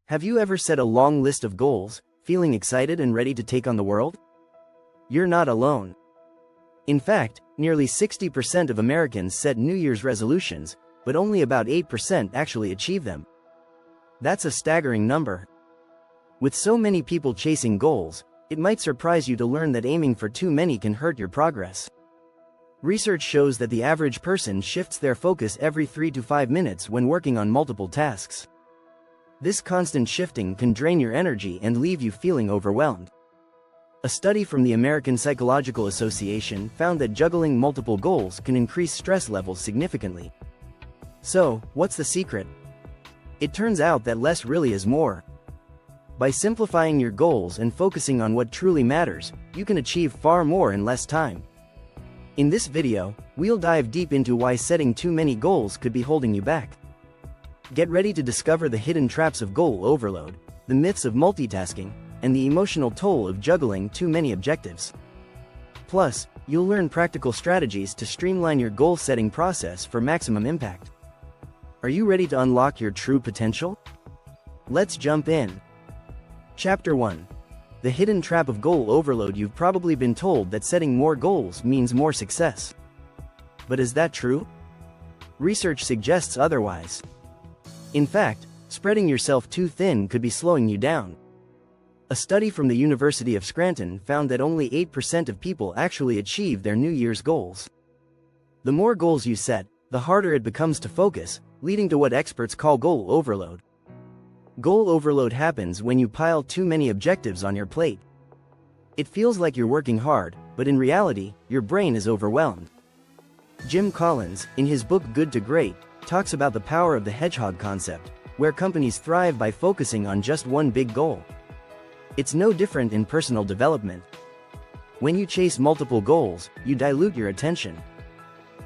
Have you ever set a long list of goals, feeling excited and ready to take on the world? You're not alone. In fact, nearly 60% of Americans set New Year's resolutions, but only about 8% actually achieve them. That's a staggering number. With so many people chasing goals, it might surprise you to learn that aiming for too many can hurt your progress. Research shows that the average person shifts their focus every 3 to 5 minutes when working on multiple tasks. This constant shifting can drain your energy and leave you feeling overwhelmed. A study from the American Psychological Association found that juggling multiple goals can increase stress levels significantly. So, what's the secret? It turns out that less really is more. By simplifying your goals and focusing on what truly matters, you can achieve far more in less time. In this video, we'll dive deep into why setting too many goals could be holding you back. Get ready to discover the hidden traps of goal overload, the myths of multitasking, and the emotional toll of juggling too many objectives. Plus, you'll learn practical strategies to streamline your goal-setting process for maximum impact. Are you ready to unlock your true potential? Let's jump in. Chapter 1. The hidden trap of goal overload. You've probably been told that setting more goals means more success. But is that true? Research suggests otherwise. In fact, spreading yourself too thin could be slowing you down. A study from the University of Scranton found that only 8% of people actually achieve their New Year's goals. The more goals you set, the harder it becomes to focus, leading to what experts call goal overload. Goal overload happens when you pile too many objectives on your plate. It feels like you're working hard, but in reality, your brain is overwhelmed. Jim Collins, in his book Good to Great, talks about the power of the hedgehog concept, where companies thrive by focusing on just one big goal. It's no different in personal development. When you chase multiple goals, you dilute your attention.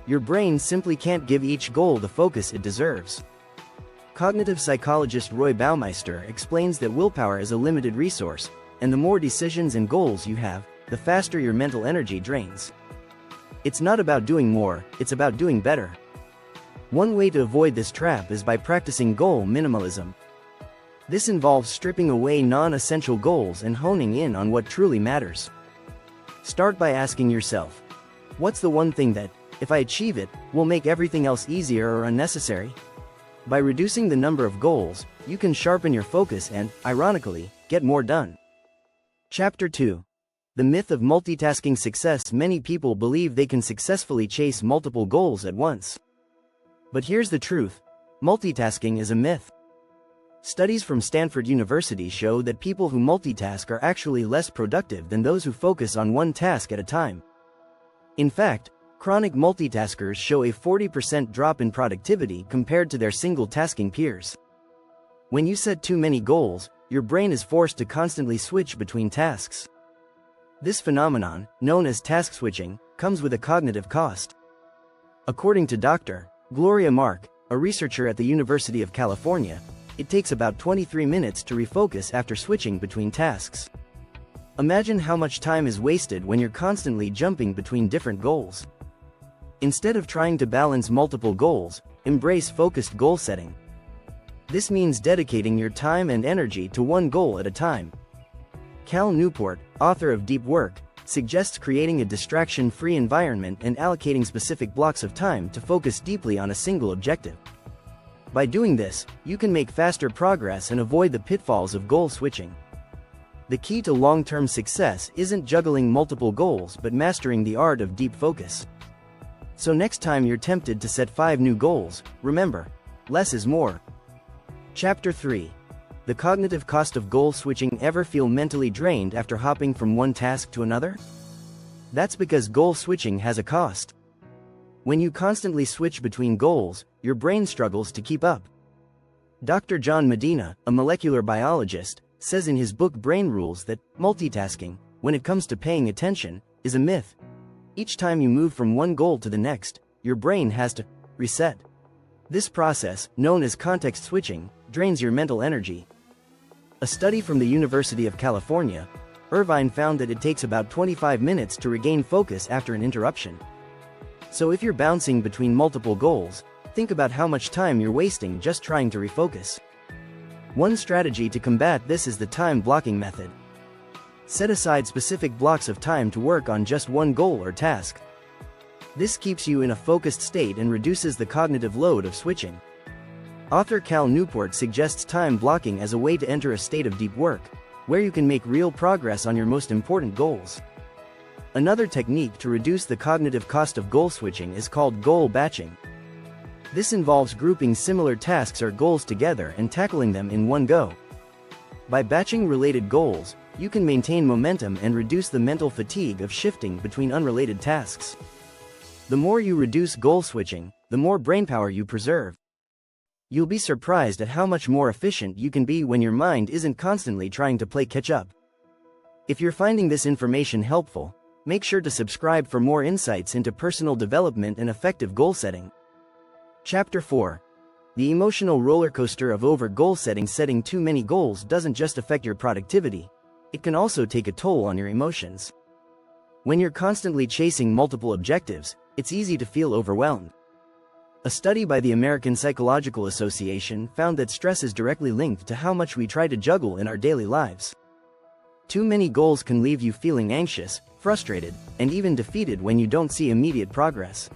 Your brain simply can't give each goal the focus it deserves. Cognitive psychologist Roy Baumeister explains that willpower is a limited resource, and the more decisions and goals you have, the faster your mental energy drains. It's not about doing more, it's about doing better. One way to avoid this trap is by practicing goal minimalism. This involves stripping away non-essential goals and honing in on what truly matters. Start by asking yourself, what's the one thing that, if I achieve it, will make everything else easier or unnecessary? By reducing the number of goals, you can sharpen your focus and, ironically, get more done. Chapter 2. The myth of multitasking success. Many people believe they can successfully chase multiple goals at once. But here's the truth: multitasking is a myth. Studies from Stanford University show that people who multitask are actually less productive than those who focus on one task at a time. In fact, chronic multitaskers show a 40% drop in productivity compared to their single-tasking peers. When you set too many goals, your brain is forced to constantly switch between tasks. This phenomenon, known as task switching, comes with a cognitive cost. According to Dr. Gloria Mark, a researcher at the University of California, it takes about 23 minutes to refocus after switching between tasks. Imagine how much time is wasted when you're constantly jumping between different goals. Instead of trying to balance multiple goals, embrace focused goal setting. This means dedicating your time and energy to one goal at a time. Cal Newport, author of Deep Work, suggests creating a distraction-free environment and allocating specific blocks of time to focus deeply on a single objective. By doing this, you can make faster progress and avoid the pitfalls of goal switching. The key to long-term success isn't juggling multiple goals but mastering the art of deep focus. So next time you're tempted to set 5 new goals, remember, less is more. Chapter 3. The cognitive cost of goal switching. Ever feel mentally drained after hopping from one task to another? That's because goal switching has a cost. When you constantly switch between goals, your brain struggles to keep up. Dr. John Medina, a molecular biologist, says in his book Brain Rules that multitasking, when it comes to paying attention, is a myth. Each time you move from one goal to the next, your brain has to reset. This process, known as context switching, drains your mental energy. A study from the University of California, Irvine, found that it takes about 25 minutes to regain focus after an interruption. So if you're bouncing between multiple goals, think about how much time you're wasting just trying to refocus. One strategy to combat this is the time blocking method. Set aside specific blocks of time to work on just one goal or task. This keeps you in a focused state and reduces the cognitive load of switching. Author Cal Newport suggests time blocking as a way to enter a state of deep work, where you can make real progress on your most important goals. Another technique to reduce the cognitive cost of goal switching is called goal batching. This involves grouping similar tasks or goals together and tackling them in one go. By batching related goals, you can maintain momentum and reduce the mental fatigue of shifting between unrelated tasks. The more you reduce goal switching, the more brainpower you preserve. You'll be surprised at how much more efficient you can be when your mind isn't constantly trying to play catch-up. If you're finding this information helpful, make sure to subscribe for more insights into personal development and effective goal setting. Chapter 4. The emotional roller coaster of over-goal setting. Setting too many goals doesn't just affect your productivity, it can also take a toll on your emotions. When you're constantly chasing multiple objectives, it's easy to feel overwhelmed. A study by the American Psychological Association found that stress is directly linked to how much we try to juggle in our daily lives. Too many goals can leave you feeling anxious, frustrated, and even defeated when you don't see immediate progress.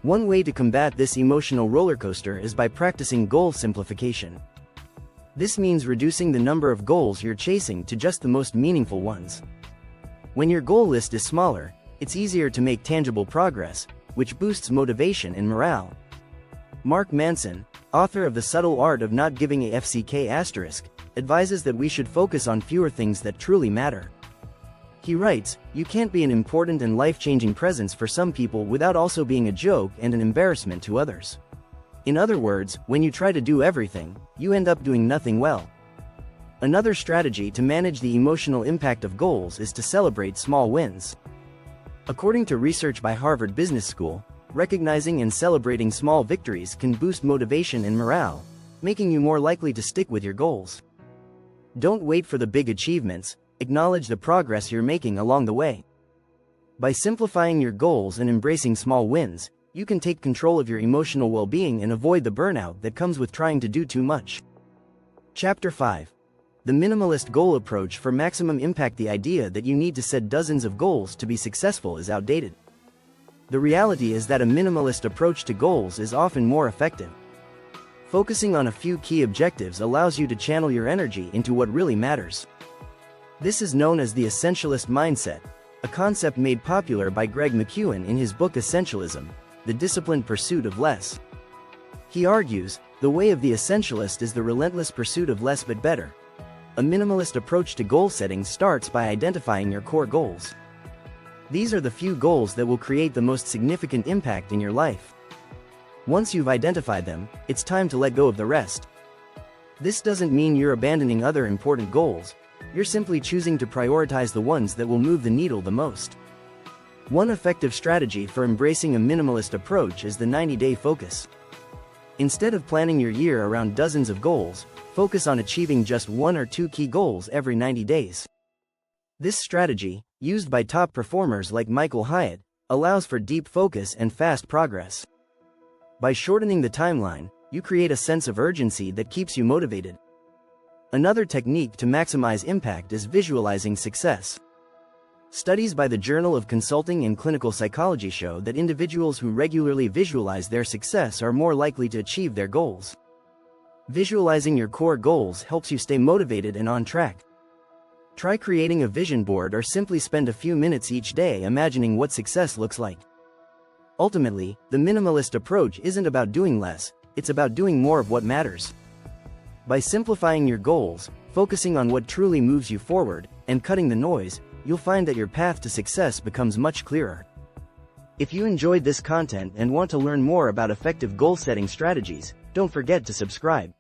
One way to combat this emotional roller coaster is by practicing goal simplification. This means reducing the number of goals you're chasing to just the most meaningful ones. When your goal list is smaller, it's easier to make tangible progress, which boosts motivation and morale. Mark Manson, author of The Subtle Art of Not Giving a FCK*, advises that we should focus on fewer things that truly matter. He writes, "You can't be an important and life-changing presence for some people without also being a joke and an embarrassment to others." In other words, when you try to do everything, you end up doing nothing well. Another strategy to manage the emotional impact of goals is to celebrate small wins. According to research by Harvard Business School, recognizing and celebrating small victories can boost motivation and morale, making you more likely to stick with your goals. Don't wait for the big achievements, acknowledge the progress you're making along the way. By simplifying your goals and embracing small wins, you can take control of your emotional well-being and avoid the burnout that comes with trying to do too much. Chapter 5. The minimalist goal approach for maximum impact. The idea that you need to set dozens of goals to be successful is outdated. The reality is that a minimalist approach to goals is often more effective. Focusing on a few key objectives allows you to channel your energy into what really matters. This is known as the essentialist mindset, a concept made popular by Greg McKeown in his book Essentialism: The Disciplined Pursuit of Less. He argues, the way of the essentialist is the relentless pursuit of less but better. A minimalist approach to goal setting starts by identifying your core goals. These are the few goals that will create the most significant impact in your life. Once you've identified them, it's time to let go of the rest. This doesn't mean you're abandoning other important goals, you're simply choosing to prioritize the ones that will move the needle the most. One effective strategy for embracing a minimalist approach is the 90-day focus. Instead of planning your year around dozens of goals, focus on achieving just one or two key goals every 90 days. This strategy, used by top performers like Michael Hyatt, allows for deep focus and fast progress. By shortening the timeline, you create a sense of urgency that keeps you motivated. Another technique to maximize impact is visualizing success. Studies by the Journal of Consulting and Clinical Psychology show that individuals who regularly visualize their success are more likely to achieve their goals. Visualizing your core goals helps you stay motivated and on track. Try creating a vision board or simply spend a few minutes each day imagining what success looks like. Ultimately, the minimalist approach isn't about doing less, it's about doing more of what matters. By simplifying your goals, focusing on what truly moves you forward, and cutting the noise, you'll find that your path to success becomes much clearer. If you enjoyed this content and want to learn more about effective goal-setting strategies, don't forget to subscribe.